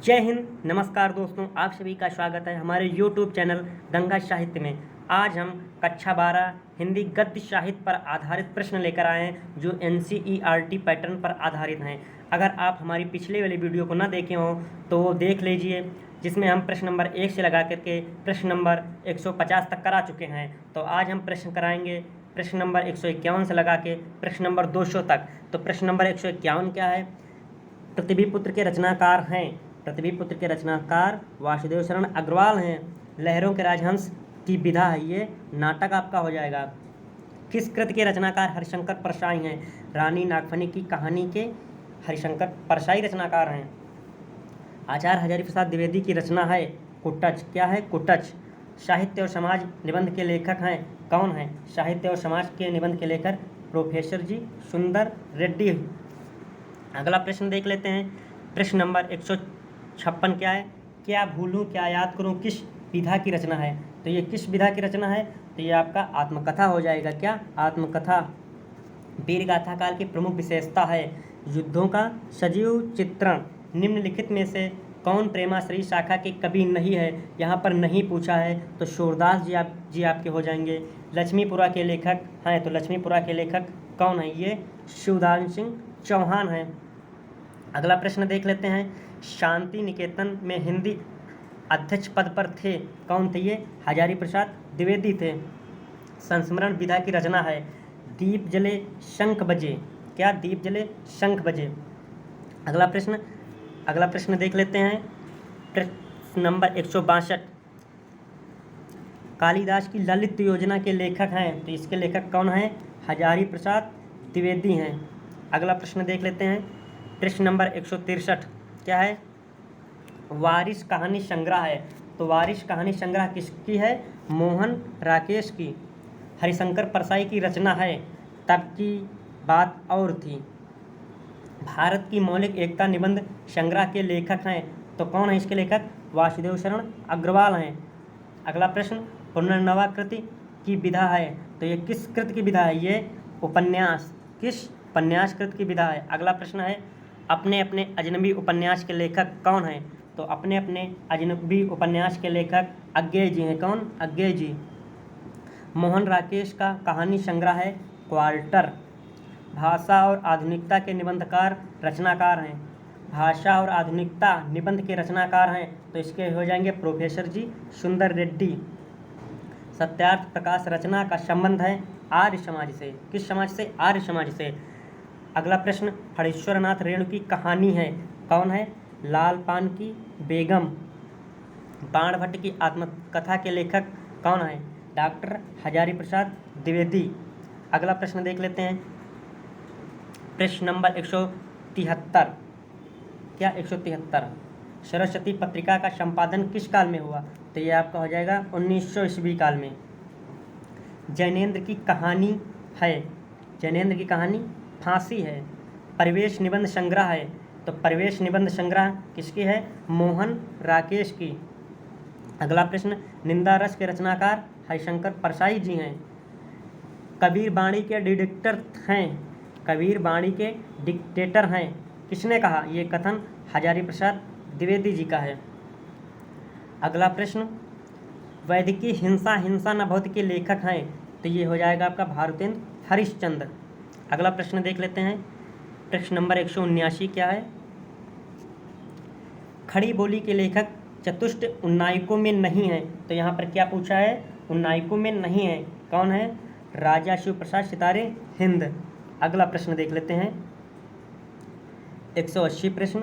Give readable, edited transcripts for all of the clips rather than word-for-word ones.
जय हिंद। नमस्कार दोस्तों, आप सभी का स्वागत है हमारे YouTube चैनल गंगा साहित्य में। आज हम कक्षा 12 हिंदी गद्य साहित्य पर आधारित प्रश्न लेकर आए हैं जो NCERT पैटर्न पर आधारित हैं। अगर आप हमारी पिछले वाली वीडियो को ना देखे हों तो वो देख लीजिए, जिसमें हम प्रश्न नंबर 1 से लगा करके प्रश्न नंबर 150 तक करा चुके हैं। तो आज हम प्रश्न कराएंगे प्रश्न नंबर 151 से लगा के प्रश्न नंबर 200 तक। तो प्रश्न नंबर 151 क्या है? पृथ्वीपुत्र के रचनाकार हैं। पृथ्वीपुत्र के रचनाकार वासुदेव शरण अग्रवाल हैं। लहरों के राजहंस की विधा है, ये नाटक आपका हो जाएगा। किस कृति के रचनाकार हरिशंकर परसाई हैं? रानी नागफनी की कहानी के हरिशंकर परसाई रचनाकार हैं। आचार्य हजारी प्रसाद द्विवेदी की रचना है कुटच। क्या है? कुटच। साहित्य और समाज निबंध के लेखक हैं कौन हैं? साहित्य और समाज के निबंध के लेखक प्रोफेसर जी सुंदर रेड्डी। अगला प्रश्न देख लेते हैं। प्रश्न नंबर 156 क्या है? क्या भूलूं क्या याद करूं किस विधा की रचना है? तो ये किस विधा की रचना है? तो ये आपका आत्मकथा हो जाएगा। क्या? आत्मकथा। वीर गाथा काल की प्रमुख विशेषता है युद्धों का सजीव चित्रण। निम्नलिखित में से कौन प्रेमाश्री शाखा के कवि नहीं है? यहाँ पर नहीं पूछा है तो सूरदास जी आपके हो जाएंगे। लक्ष्मीपुरा के लेखक हैं, तो लक्ष्मीपुरा के लेखक कौन है? ये शिवदान सिंह चौहान हैं। अगला प्रश्न देख लेते हैं। शांति निकेतन में हिंदी अध्यक्ष पद पर थे कौन थे? ये हजारी प्रसाद द्विवेदी थे। संस्मरण विधा की रचना है दीप जले शंख बजे। क्या? दीप जले शंख बजे। अगला प्रश्न देख लेते हैं। प्रश्न नंबर 162 कालिदास की ललित योजना के लेखक हैं, तो इसके लेखक कौन हैं? हजारी प्रसाद द्विवेदी हैं। अगला प्रश्न देख लेते हैं। प्रश्न नंबर 163 क्या है? वारिस कहानी संग्रह है, तो वारिस कहानी संग्रह किसकी है? मोहन राकेश की। हरिशंकर परसाई की रचना है तब की बात और थी। भारत की मौलिक एकता निबंध संग्रह के लेखक हैं, तो कौन है इसके लेखक? वासुदेव शरण अग्रवाल हैं। अगला प्रश्न पुनर्नवा कृति की विधा है, तो ये किस कृति की विधा है? ये उपन्यास। किस? उपन्यास कृति की विधा है। अगला प्रश्न है अपने अपने अजनबी उपन्यास के लेखक कौन हैं? तो अपने अपने अजनबी उपन्यास के लेखक अज्ञेय जी हैं। कौन? अज्ञेय जी। मोहन राकेश का कहानी संग्रह है क्वार्टर। भाषा और आधुनिकता के निबंधकार रचनाकार हैं। भाषा और आधुनिकता निबंध के रचनाकार हैं, तो इसके हो जाएंगे प्रोफेसर जी सुंदर रेड्डी। सत्यार्थ प्रकाश रचना का संबंध है आर्य समाज से। किस समाज से? आर्य समाज से। अगला प्रश्न फणीश्वरनाथ रेणु की कहानी है कौन है? लाल पान की बेगम। बाणभट्ट की आत्मकथा के लेखक कौन है? डॉक्टर हजारी प्रसाद द्विवेदी। अगला प्रश्न देख लेते हैं। प्रश्न नंबर 173 क्या? 173 सरस्वती पत्रिका का संपादन किस काल में हुआ? तो ये आपका हो जाएगा 1900 ईस्वी काल में। जैनेन्द्र की कहानी है, जैनेन्द्र की कहानी फांसी है। परिवेश निबंध संग्रह है, तो परिवेश निबंध संग्रह किसकी है? मोहन राकेश की। अगला प्रश्न निंदा रस के रचनाकार हरिशंकर परसाई जी हैं। कबीर बाणी के डिक्टेटर हैं, कबीर बाणी के डिक्टेटर हैं किसने कहा? ये कथन हजारी प्रसाद द्विवेदी जी का है। अगला प्रश्न वैदिकी हिंसा हिंसा न बहुत के लेखक हैं, तो ये हो जाएगा आपका भारतेंद्र हरिश्चंद्र। अगला प्रश्न देख लेते हैं। प्रश्न नंबर 179 क्या है? खड़ी बोली के लेखक चतुष्ट उन्नायकों में नहीं है, तो यहाँ पर क्या पूछा है? उन्नायकों में नहीं है। कौन है? राजा शिव प्रसाद सितारे हिंद। अगला प्रश्न देख लेते हैं। 180 प्रश्न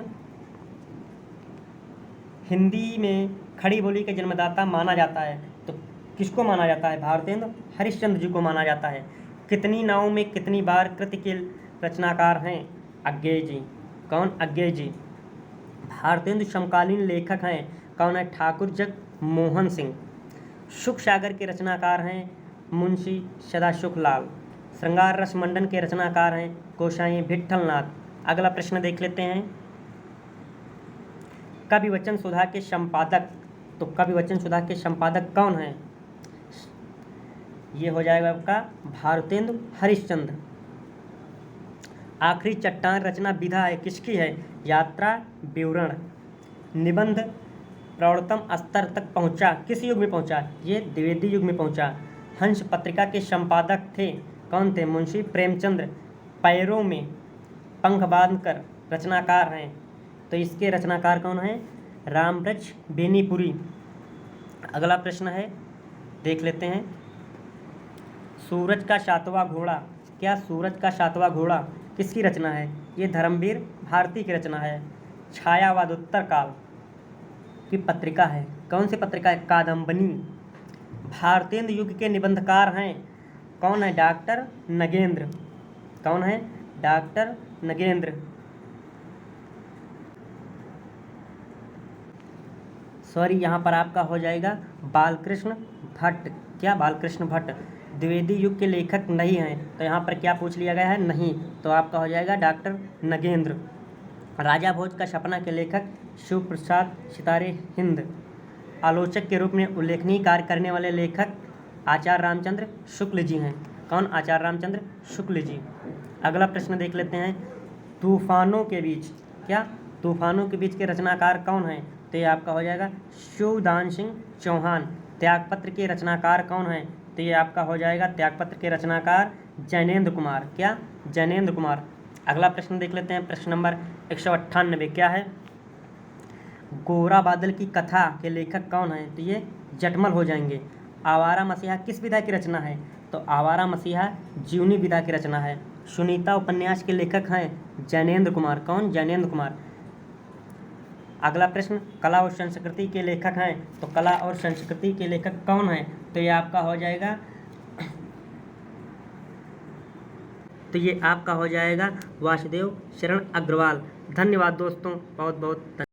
हिंदी में खड़ी बोली के जन्मदाता माना जाता है, तो किसको माना जाता है? भारतेंद्र हरिश्चंद्र जी को माना जाता है। कितनी नावों में कितनी बार कृति के रचनाकार हैं? अज्ञेय जी। कौन? अज्ञेय जी। भारतेंदु समकालीन लेखक हैं, कौन है? ठाकुर जग मोहन सिंह। सुख सागर के रचनाकार हैं मुंशी सदाशिव लाल। श्रृंगार रस मंडन के रचनाकार हैं गोसाई विट्ठलनाथ। अगला प्रश्न देख लेते हैं। कवि वचन सुधा के संपादक, तो कवि वचन सुधा के संपादक कौन हैं? ये हो जाएगा आपका भारतेंदु हरिश्चंद्र। आखिरी चट्टान रचना विधा है किसकी है? यात्रा विवरण। निबंध प्रौढ़तम स्तर तक पहुंचा? किस युग में पहुंचा? ये द्विवेदी युग में पहुंचा। हंस पत्रिका के संपादक थे, कौन थे? मुंशी प्रेमचंद्र। पैरों में पंख बांधकर रचनाकार हैं, तो इसके रचनाकार कौन हैं? रामवृक्ष बेनीपुरी। अगला प्रश्न है, देख लेते हैं। सूरज का सातवां घोड़ा, क्या सूरज का सातवां घोड़ा किसकी रचना है? ये धर्मवीर भारती की रचना है। छायावाद उत्तरकाल की पत्रिका है, कौन सी पत्रिका है? कादम्बनी। भारतेंदु युग के निबंधकार हैं, कौन है? डॉक्टर नगेंद्र। कौन है? डॉक्टर नगेंद्र। सॉरी, यहाँ पर आपका हो जाएगा बालकृष्ण भट्ट। क्या? बालकृष्ण भट्ट। द्विवेदी युग के लेखक नहीं हैं, तो यहाँ पर क्या पूछ लिया गया है? नहीं, तो आपका हो जाएगा डॉक्टर नगेंद्र। राजा भोज का सपना के लेखक शिव प्रसाद सितारे हिंद। आलोचक के रूप में उल्लेखनीय कार्य करने वाले लेखक आचार्य रामचंद्र शुक्ल जी हैं। कौन? आचार्य रामचंद्र शुक्ल जी। अगला प्रश्न देख लेते हैं। तूफानों के बीच, क्या? तूफानों के बीच के रचनाकार कौन हैं? तो ये आपका हो जाएगा शिवदान सिंह चौहान। त्यागपत्र के रचनाकार कौन हैं? तो ये आपका हो जाएगा त्यागपत्र के रचनाकार जैनेन्द्र कुमार। क्या? जैनेन्द्र कुमार। अगला प्रश्न देख लेते हैं। प्रश्न नंबर 198 क्या है? गोरा बादल की कथा के लेखक कौन हैं? तो ये जटमल हो जाएंगे। आवारा मसीहा किस विधा की रचना है? तो आवारा मसीहा जीवनी विधा की रचना है। सुनीता उपन्यास के लेखक हैं जैनेन्द्र कुमार। कौन? जैनेन्द्र कुमार। अगला प्रश्न, कला और संस्कृति के लेखक हैं, तो कला और संस्कृति के लेखक कौन हैं? तो ये आपका हो जाएगा वासुदेव शरण अग्रवाल। धन्यवाद दोस्तों, बहुत बहुत।